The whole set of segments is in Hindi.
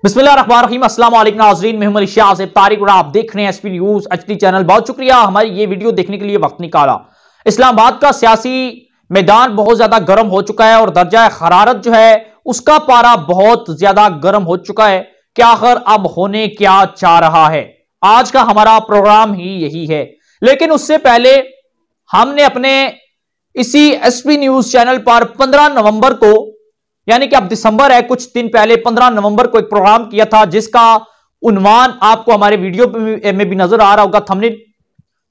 बिस्मिल्लाहिर्रहमानिर्रहीम। अस्सलाम वालेकुम नाज़रीन, मैं हूं से तारिक और आप देख रहे हैं एसपी न्यूज एचडी चैनल। बहुत शुक्रिया हमारी ये वीडियो देखने के लिए वक्त निकाला। इस्लामाबाद का सियासी मैदान बहुत ज्यादा गर्म हो चुका है और दर्जा हरारत जो है उसका पारा बहुत ज्यादा गर्म हो चुका है कि आखिर अब होने क्या चाह रहा है। आज का हमारा प्रोग्राम ही यही है, लेकिन उससे पहले हमने अपने इसी एसपी न्यूज चैनल पर 15 नवंबर को, यानी कि अब दिसंबर है, कुछ दिन पहले 15 नवंबर को एक प्रोग्राम किया था जिसका उन्वान आपको हमारे वीडियो में भी नजर आ रहा होगा, थंबनेल,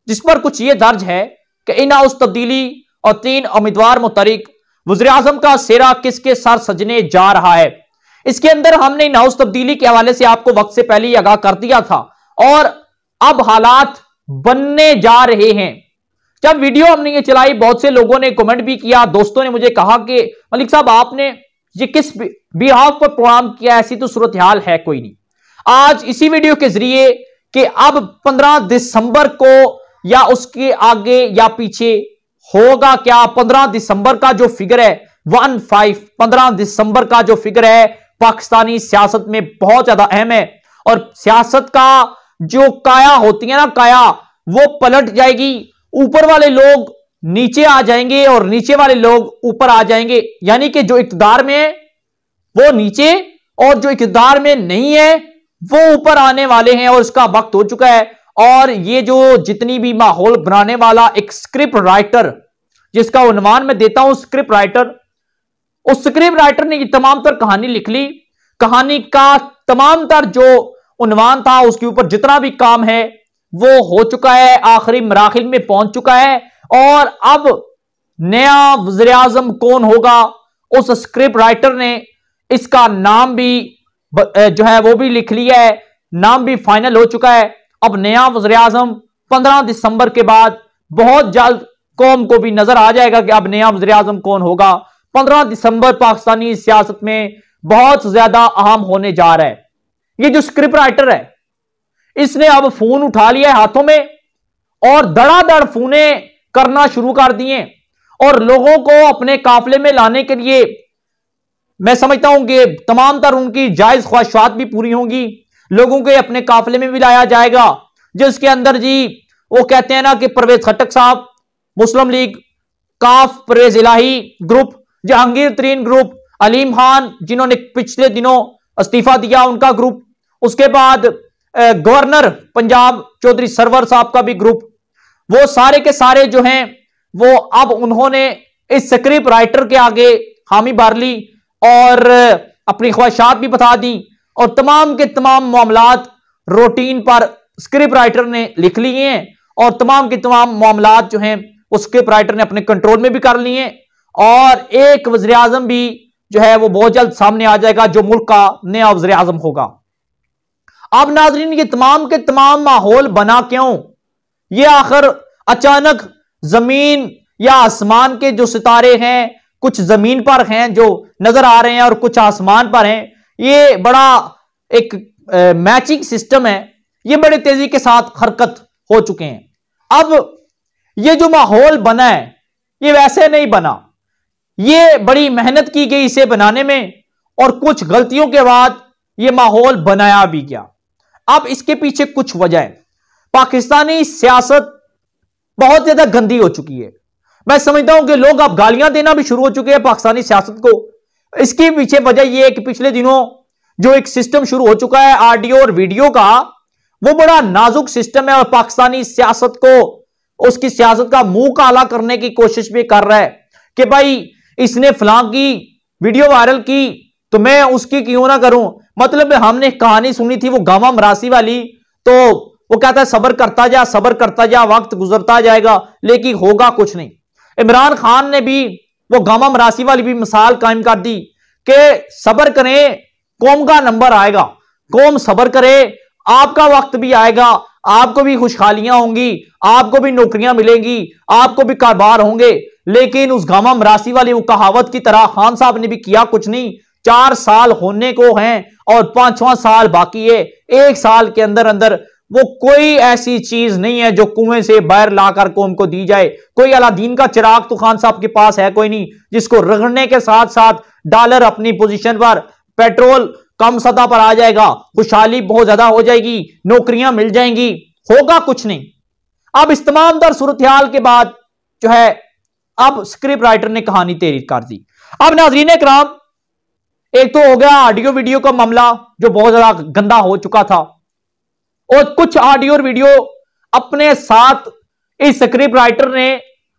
जिस पर कुछ ये दर्ज है कि इन हाउस तब्दीली और 3 उम्मीदवार मुतरिक वज़ीर आज़म का सेहरा किसके सर सजने जा रहा है। इसके अंदर हमने इन हाउस तब्दीली के हवाले से आपको वक्त से पहले ही आगाह कर दिया था और अब हालात बनने जा रहे हैं। जब वीडियो हमने ये चलाई, बहुत से लोगों ने कमेंट भी किया, दोस्तों ने मुझे कहा कि मलिक साहब आपने ये किस बिहाफ पर प्रोग्राम किया, ऐसी तो सूरत हाल है कोई नहीं। आज इसी वीडियो के जरिए कि अब 15 दिसंबर को या उसके आगे या पीछे होगा क्या। 15 दिसंबर का जो फिगर है 15 दिसंबर का जो फिगर है पाकिस्तानी सियासत में बहुत ज्यादा अहम है और सियासत का जो काया होती है ना, काया वो पलट जाएगी। ऊपर वाले लोग नीचे आ जाएंगे और नीचे वाले लोग ऊपर आ जाएंगे, यानी कि जो इक़्तिदार में है वो नीचे और जो इक़्तिदार में नहीं है वो ऊपर आने वाले हैं और इसका वक्त हो चुका है। और ये जो जितनी भी माहौल बनाने वाला एक स्क्रिप्ट राइटर, जिसका उन्वान मैं देता हूं स्क्रिप्ट राइटर, उस स्क्रिप्ट राइटर ने ये तमाम तर कहानी लिख ली। कहानी का तमाम तर जो उन्वान था उसके ऊपर जितना भी काम है वो हो चुका है, आखिरी मराहिल में पहुंच चुका है। और अब नया वज़ीर आज़म कौन होगा, उस स्क्रिप्ट राइटर ने इसका नाम भी जो है वो भी लिख लिया है, नाम भी फाइनल हो चुका है। अब नया वज़ीर आज़म 15 दिसंबर के बाद बहुत जल्द कौम को भी नजर आ जाएगा कि अब नया वज़ीर आज़म कौन होगा। 15 दिसंबर पाकिस्तानी सियासत में बहुत ज्यादा अहम होने जा रहा है। ये जो स्क्रिप्ट राइटर है इसने अब फोन उठा लिया है हाथों में और धड़ाधड़ फोने करना शुरू कर दिए और लोगों को अपने काफिले में लाने के लिए मैं समझता हूं कि तमाम तर उनकी जायज ख्वाहिशात भी पूरी होंगी। लोगों के अपने काफिले में भी लाया जाएगा, जिसके अंदर जी वो कहते हैं ना कि परवेज खट्टक साहब, मुस्लिम लीग, काफ परवेज इलाही ग्रुप, जहांगीर तरीन ग्रुप, अलीम खान जिन्होंने पिछले दिनों इस्तीफा दिया उनका ग्रुप, उसके बाद गवर्नर पंजाब चौधरी सरवर साहब का भी ग्रुप, वो सारे के सारे जो हैं वो अब उन्होंने इस स्क्रिप्ट राइटर के आगे हामी भर ली और अपनी ख्वाहिशात भी बता दी और तमाम के तमाम मामलात रूटीन पर स्क्रिप्ट राइटर ने लिख लिए हैं और तमाम के तमाम मामलात जो हैं वो स्क्रिप्ट राइटर ने अपने कंट्रोल में भी कर लिए हैं। और एक वज़ीर आज़म भी जो है वो बहुत जल्द सामने आ जाएगा जो मुल्क का नया वज़ीर आज़म होगा। अब नाज़रीन, ये तमाम के तमाम माहौल बना क्यों? ये आखिर अचानक जमीन या आसमान के जो सितारे हैं, कुछ जमीन पर हैं जो नजर आ रहे हैं और कुछ आसमान पर हैं, ये बड़ा एक मैचिंग सिस्टम है, ये बड़े तेजी के साथ हरकत हो चुके हैं। अब ये जो माहौल बना है ये वैसे नहीं बना, ये बड़ी मेहनत की गई इसे बनाने में और कुछ गलतियों के बाद ये माहौल बनाया भी गया। अब इसके पीछे कुछ वजह है। पाकिस्तानी सियासत बहुत ज्यादा गंदी हो चुकी है। मैं समझता हूं कि लोग अब गालियां देना भी शुरू हो चुके हैं पाकिस्तानी सियासत को। इसके पीछे वजह यह है कि पिछले दिनों जो एक सिस्टम शुरू हो चुका है ऑडियो और वीडियो का, वो बड़ा नाजुक सिस्टम है और पाकिस्तानी सियासत को उसकी सियासत का मुंह काला करने की कोशिश भी कर रहा है कि भाई इसने फलां की वीडियो वायरल की तो मैं उसकी क्यों ना करूं। मतलब हमने कहानी सुनी थी वो गामा मरासी वाली, तो वो कहता है सब्र करता जा, वक्त गुजरता जाएगा लेकिन होगा कुछ नहीं। इमरान खान ने भी वो गामा मरासी वाली भी मिसाल कायम कर दी कि सब्र करें, कौम का नंबर आएगा, कौम सब्र करे, आपका वक्त भी आएगा, आपको भी खुशहालियां होंगी, आपको भी नौकरियां मिलेंगी, आपको भी कारोबार होंगे। लेकिन उस गामा मरासी वाली वो कहावत की तरह खान साहब ने भी किया कुछ नहीं। 4 साल होने को हैं और 5वां साल बाकी है। 1 साल के अंदर अंदर वो कोई ऐसी चीज नहीं है जो कुएं से बाहर लाकर कौम को दी जाए। कोई अलादीन का चिराग तो खान साहब के पास है कोई नहीं, जिसको रगड़ने के साथ साथ डॉलर अपनी पोजीशन पर, पेट्रोल कम सतह पर आ जाएगा, खुशहाली बहुत ज्यादा हो जाएगी, नौकरियां मिल जाएंगी, होगा कुछ नहीं। अब इस तमाम तर सूरत हाल के बाद जो है अब स्क्रिप्ट राइटर ने कहानी तैयार कर दी। अब नाज़रीन इकराम, एक तो हो गया ऑडियो वीडियो का मामला जो बहुत ज्यादा गंदा हो चुका था, और कुछ ऑडियो और वीडियो अपने साथ इस स्क्रिप्ट राइटर ने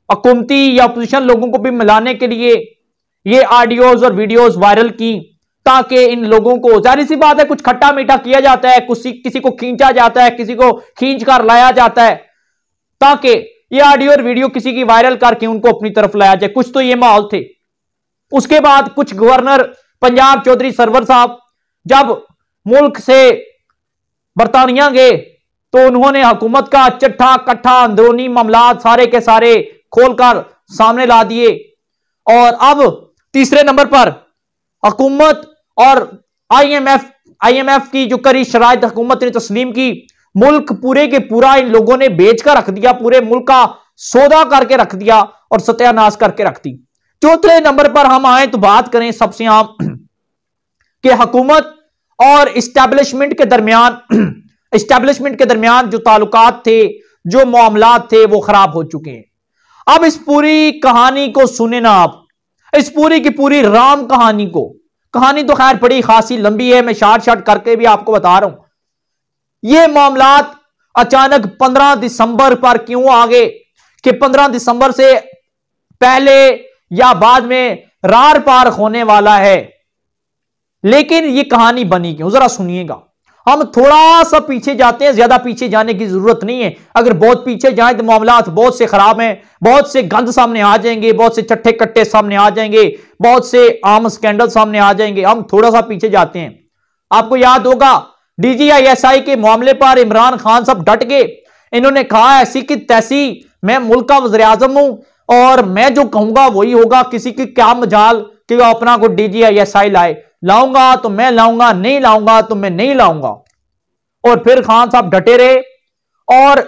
हुकूमती या अपोजिशन लोगों को भी मिलाने के लिए ये ऑडियोज और वीडियोज वायरल की, ताकि इन लोगों को, जाहिर सी बात है, कुछ खट्टा मीठा किया जाता है, किसी को खींचा जाता है, किसी को खींच कर लाया जाता है, ताकि ये ऑडियो और वीडियो किसी की वायरल करके उनको अपनी तरफ लाया जाए। कुछ तो ये माहौल थे। उसके बाद कुछ गवर्नर पंजाब चौधरी सरवर साहब जब मुल्क से बरतानिया गए तो उन्होंने हुकूमत का चट्ठा कट्ठा अंदरूनी मामला सारे के सारे खोलकर सामने ला दिए। और अब तीसरे नंबर पर हुकूमत और आईएमएफ की जो कड़ी शराइत हुकूमत ने तस्लीम की, मुल्क पूरे के पूरा इन लोगों ने बेच कर रख दिया, पूरे मुल्क का सौदा करके रख दिया और सत्यानाश करके रख दी। चौथे नंबर पर हम आए तो बात करें सबसे आम कि हुकूमत और इस्टेब्लिशमेंट के दरमियान जो ताल्लुकात थे, जो मामलात थे, वो खराब हो चुके हैं। अब इस पूरी कहानी को सुने ना आप, इस पूरी की पूरी राम कहानी को। कहानी तो खैर बड़ी खासी लंबी है, मैं शार्ट करके भी आपको बता रहा हूं। ये मामलात अचानक 15 दिसंबर पर क्यों आ गए कि 15 दिसंबर से पहले या बाद में रार पार होने वाला है, लेकिन ये कहानी बनी क्यों, जरा सुनिएगा। हम थोड़ा सा पीछे जाते हैं, ज्यादा पीछे जाने की जरूरत नहीं है। अगर बहुत पीछे जाएं तो मामलात बहुत से खराब हैं, बहुत से गंद सामने आ जाएंगे, बहुत से चट्टे कट्टे सामने आ जाएंगे, बहुत से आम स्कैंडल सामने आ जाएंगे। हम थोड़ा सा पीछे जाते हैं। आपको याद होगा DGISI के मामले पर इमरान खान साहब डट गए। इन्होंने कहा ऐसी की तैसी मैं मुल्क का वज़ीर आज़म हूं और मैं जो कहूंगा वही होगा, किसी की क्या मजाल कि वो अपना को DGISI लाए, लाऊंगा तो मैं लाऊंगा, नहीं लाऊंगा तो मैं नहीं लाऊंगा। और फिर खान साहब डटे रहे और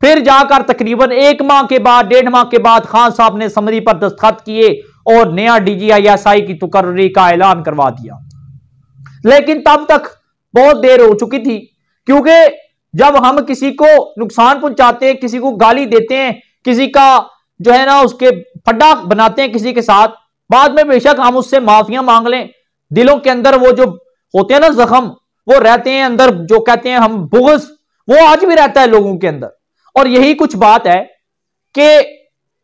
फिर जाकर तकरीबन 1 माह के बाद, 1.5 माह के बाद खान साहब ने समरी पर दस्तखत किए और नया DGISI की तकर्री का ऐलान करवा दिया। लेकिन तब तक बहुत देर हो चुकी थी, क्योंकि जब हम किसी को नुकसान पहुंचाते हैं, किसी को गाली देते हैं, किसी का जो है ना उसके फड्डा बनाते हैं किसी के साथ, बाद में बेशक हम उससे माफिया मांग लें, दिलों के अंदर वो जो होते हैं ना जख्म, वो रहते हैं अंदर, जो कहते हैं हम बुग़्ज़, वो आज भी रहता है लोगों के अंदर। और यही कुछ बात है कि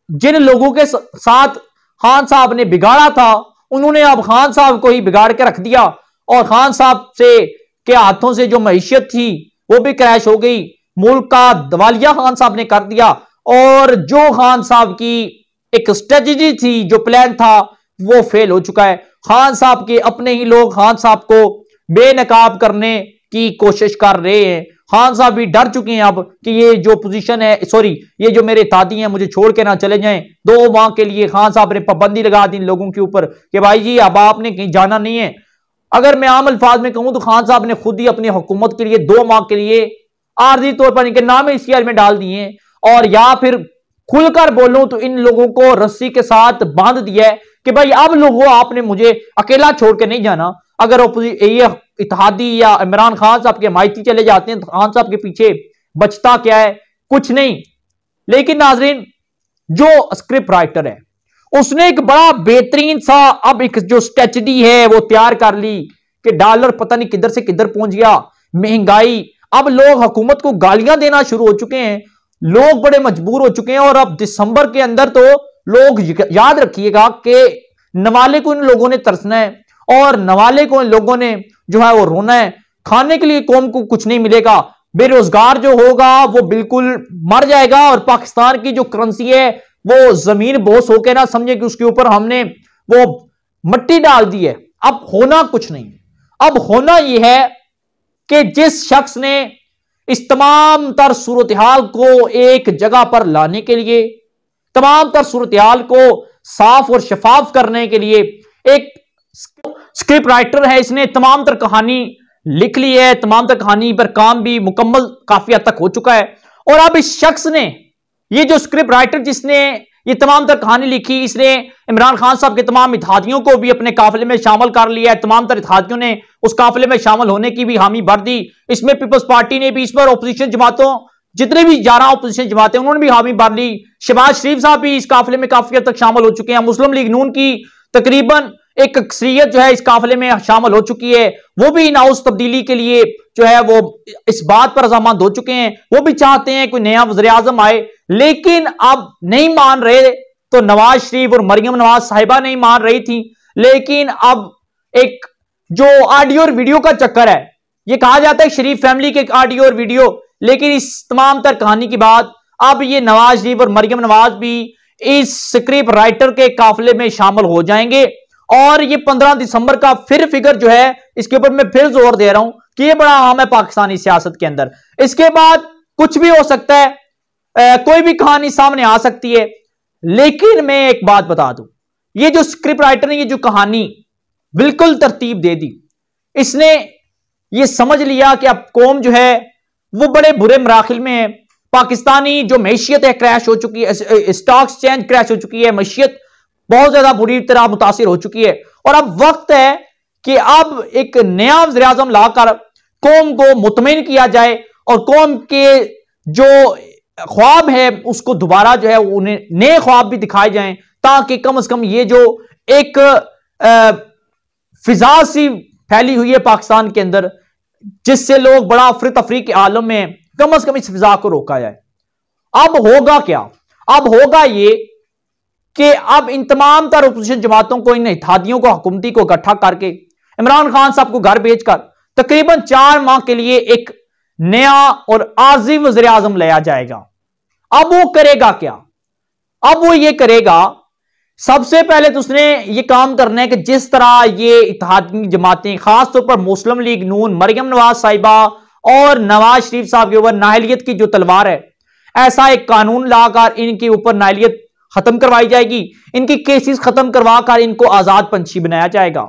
जिन लोगों के साथ खान साहब ने बिगाड़ा था, उन्होंने अब खान साहब को ही बिगाड़ के रख दिया और खान साहब से के हाथों से जो मईशत थी वो भी क्रैश हो गई। मुल्क का दिवालिया खान साहब ने कर दिया और जो खान साहब की एक स्ट्रेटजी थी, जो प्लान था, वो फेल हो चुका है। खान साहब के अपने ही लोग खान साहब को बेनकाब करने की कोशिश कर रहे हैं। खान साहब भी डर चुके हैं अब कि ये जो पोजीशन है, सॉरी, ये जो मेरे तादी हैं मुझे छोड़ के ना चले जाएं। 2 माह के लिए खान साहब ने पाबंदी लगा दी इन लोगों के ऊपर कि भाई जी अब आपने कहीं जाना नहीं है। अगर मैं आम अल्फाज में कहूं तो खान साहब ने खुद ही अपनी हुकूमत के लिए 2 माह के लिए आर्जी तौर पर इनके नाम इश्तिहार में डाल दिए, और या फिर खुलकर बोलूं तो इन लोगों को रस्सी के साथ बांध दिया है कि भाई अब लोगों आपने मुझे अकेला छोड़ के नहीं जाना। अगर ये इत्तेहादी या इमरान खान साहब के हमायती चले जाते हैं तो खान साहब के पीछे बचता क्या है, कुछ नहीं। लेकिन नाजरीन, जो स्क्रिप्ट राइटर है उसने एक बड़ा बेहतरीन सा अब एक जो स्ट्रेटजी है वो तैयार कर ली कि डॉलर पता नहीं किधर से किधर पहुंच गया, महंगाई, अब लोग हुकूमत को गालियां देना शुरू हो चुके हैं, लोग बड़े मजबूर हो चुके हैं। और अब दिसंबर के अंदर तो लोग याद रखिएगा कि नवाले को इन लोगों ने तरसना है और नवाले को इन लोगों ने जो है वो रोना है। खाने के लिए कौम को कुछ नहीं मिलेगा, बेरोजगार जो होगा वो बिल्कुल मर जाएगा और पाकिस्तान की जो करेंसी है वो जमीन बोस होके ना समझे कि उसके ऊपर हमने वो मट्टी डाल दी है। अब होना कुछ नहीं, अब होना यह है कि जिस शख्स ने इस तमाम तर सूरत हाल को एक जगह पर लाने के लिए, तमाम तर सूरत हाल को साफ और शफाफ करने के लिए एक स्क्रिप्ट राइटर है, इसने तमाम तर कहानी लिख ली है, तमाम तर कहानी पर काम भी मुकम्मल काफी हद तक हो चुका है। और अब इस शख्स ने, ये जो स्क्रिप्ट राइटर जिसने ये तमाम तर कहानी लिखी। इसने इमरान खान साहब के तमाम इत्तेहादियों को भी अपने काफिले में शामिल कर लिया है। तमाम तर इत्तेहादियों ने उस काफिले में शामिल होने की भी हामी भर दी। इसमें पीपल्स पार्टी ने भी, इस पर अपोजिशन जमातों, जितने भी 11 अपोजिशन जमातें, उन्होंने भी हामी भर ली। शहबाज शरीफ साहब भी इस काफिले में काफी हद तक शामिल हो चुके हैं। मुस्लिम लीग नून की तकरीबन एक अक्सरियत जो है इस काफिले में शामिल हो चुकी है। वो भी इन हाउस तब्दीली के लिए जो है वो इस बात पर रजामंद हो चुके हैं। वो भी चाहते हैं कोई नया वज़ीर आज़म आए, लेकिन अब नहीं मान रहे। तो नवाज शरीफ और मरियम नवाज साहिबा नहीं मान रही थी, लेकिन अब एक जो ऑडियो और वीडियो का चक्कर है, ये कहा जाता है शरीफ फैमिली के ऑडियो और वीडियो, लेकिन इस तमाम तर कहानी के बाद अब ये नवाज शरीफ और मरियम नवाज भी इस स्क्रिप्ट राइटर के काफिले में शामिल हो जाएंगे। और ये 15 दिसंबर का फिर फिगर जो है, इसके ऊपर मैं फिर जोर दे रहा हूं कि ये बड़ा अहम है पाकिस्तानी सियासत के अंदर। इसके बाद कुछ भी हो सकता है, कोई भी कहानी सामने आ सकती है। लेकिन मैं एक बात बता दूं, ये जो स्क्रिप्ट राइटर ने ये जो कहानी बिल्कुल तरतीब दे दी, इसने ये समझ लिया कि अब कौम जो है वो बड़े बुरे मराखिल में है। पाकिस्तानी जो मैशियत है क्रैश हो चुकी है, स्टॉक एक्सचेंज क्रैश हो चुकी है, मैशियत बहुत ज्यादा बुरी तरह मुतासिर हो चुकी है। और अब वक्त है कि अब एक नया वज़ीर आज़म लाकर कौम को मुतमईन किया जाए और कौम के जो ख्वाब है उसको दोबारा जो है उन्हें नए ख्वाब भी दिखाए जाएं, ताकि कम से कम ये जो एक फिजा सी फैली हुई है पाकिस्तान के अंदर, जिससे लोग बड़ा अफरी तफरी के आलम में, कम से कम इस फिजा को रोका जाए। अब होगा क्या? अब होगा ये कि अब इन तमाम तर अपोजिशन जमातों को, इन इत्तेहादियों को, हुकूमती को इकट्ठा करके इमरान खान साहब को घर भेजकर तकरीबन 4 माह के लिए एक नया और आज़ी वज़ीर आज़म लाया जाएगा। अब वो करेगा क्या? अब वो ये करेगा, सबसे पहले तो उसने ये काम करना है कि जिस तरह ये इत्तेहादी जमातें, खासतौर पर मुस्लिम लीग नून, मरियम नवाज साहिबा और नवाज शरीफ साहब के ऊपर नाअहलियत की जो तलवार है, ऐसा एक कानून लाकर इनके ऊपर नाअहलियत खत्म करवाई जाएगी। इनकी केसेस खत्म करवाकर इनको आजाद पंछी बनाया जाएगा।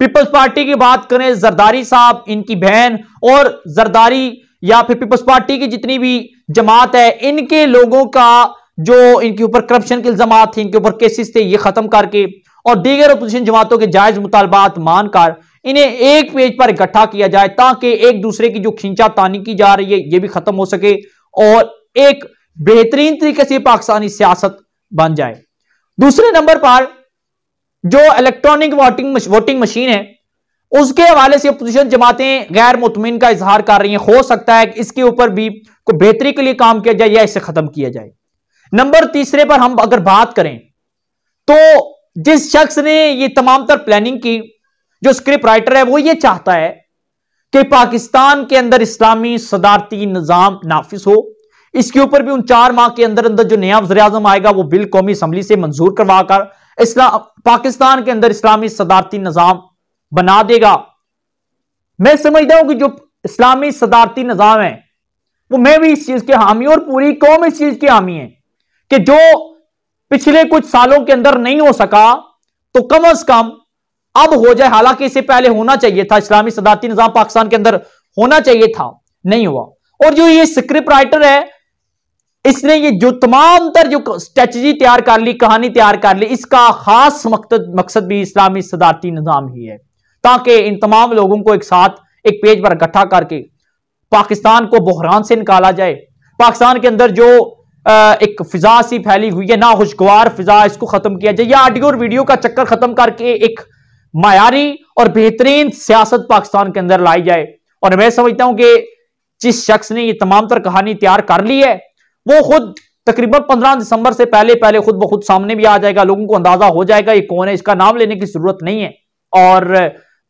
पीपल्स पार्टी की बात करें, जरदारी साहब, इनकी बहन और जरदारी या फिर पीपल्स पार्टी की जितनी भी जमात है, इनके लोगों का जो इनके ऊपर करप्शन के इल्जामात थे, इनके ऊपर केसेस थे, ये खत्म करके और दीगर अपोजिशन जमातों के जायज मुतालबात मानकर इन्हें एक पेज पर इकट्ठा किया जाए, ताकि एक दूसरे की जो खींचातानी की जा रही है ये भी खत्म हो सके और एक बेहतरीन तरीके से पाकिस्तानी सियासत बन जाए। दूसरे नंबर पर जो इलेक्ट्रॉनिक वोटिंग मशीन है, उसके हवाले से अपोजिशन जमातें गैर मुतमिन का इजहार कर रही हैं। हो सकता है कि इसके ऊपर भी कोई बेहतरी के लिए काम किया जाए या इसे खत्म किया जाए। नंबर तीसरे पर हम अगर बात करें तो जिस शख्स ने ये तमाम तर प्लानिंग की, जो स्क्रिप्ट राइटर है, वो ये चाहता है कि पाकिस्तान के अंदर इस्लामी सदारती निजाम नाफिज हो। इसके ऊपर भी उन 4 माह के अंदर अंदर जो नया वज़ीर आज़म आएगा वो बिल कौमी असम्बली से मंजूर करवाकर पाकिस्तान के अंदर इस्लामी सदारती निजाम बना देगा। मैं समझता हूं कि जो इस्लामी सदारती निजाम है वो, मैं भी इस चीज के हामी और पूरी कौम इस चीज की हामी है कि जो पिछले कुछ सालों के अंदर नहीं हो सका तो कम से कम अब हो जाए। हालांकि इससे पहले होना चाहिए था, इस्लामी सदारती निजाम पाकिस्तान के अंदर होना चाहिए था, नहीं हुआ। और जो ये स्क्रिप्ट राइटर है, इसने ये जो तमाम तर जो स्ट्रेटजी तैयार कर ली, कहानी तैयार कर ली, इसका खास मकसद भी इस्लामी सदारती निजाम ही है, ताकि इन तमाम लोगों को एक साथ एक पेज पर इकट्ठा करके पाकिस्तान को बहरान से निकाला जाए। पाकिस्तान के अंदर जो एक फिजा सी फैली हुई है, ना खुशगवार फिजा, इसको खत्म किया जाए, या ऑडियो और वीडियो का चक्कर खत्म करके एक मायारी और बेहतरीन सियासत पाकिस्तान के अंदर लाई जाए। और मैं समझता हूं कि जिस शख्स ने ये तमाम तर कहानी तैयार कर ली है, वो खुद तकरीबन 15 दिसंबर से पहले खुद ब खुद सामने भी आ जाएगा। लोगों को अंदाजा हो जाएगा ये कौन है, इसका नाम लेने की जरूरत नहीं है। और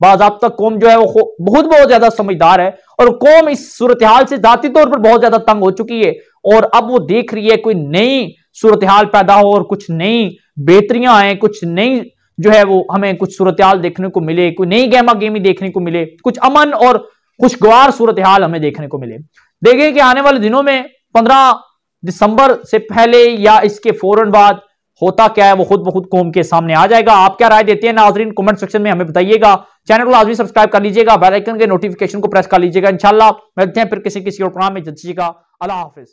बाज़ाब्ता कौम जो है वो बहुत ज्यादा समझदार है, और कौम इस सूरत हाल से जाती तौर पर बहुत ज्यादा तंग हो चुकी है। और अब वो देख रही है कोई नई सूरत हाल पैदा हो और कुछ नई बेहतरियां आए, कुछ नई जो है वो हमें कुछ सूरत हाल देखने को मिले, कोई नई गहमा गेमी देखने को मिले, कुछ अमन और खुशगवार सूरत हाल हमें देखने को मिले। देखें कि आने वाले दिनों में 15 दिसंबर से पहले या इसके फौरन बाद होता क्या है, वो खुद ब खुद कौम के सामने आ जाएगा। आप क्या राय देते हैं नाजरीन, कमेंट सेक्शन में हमें बताइएगा। चैनल को लाजमी सब्सक्राइब कर लीजिएगा, बेल आइकन के नोटिफिकेशन को प्रेस कर लीजिएगा। इंशाल्लाह मिलते हैं फिर किसी और प्रोग्राम में। अल्लाह हाफिज।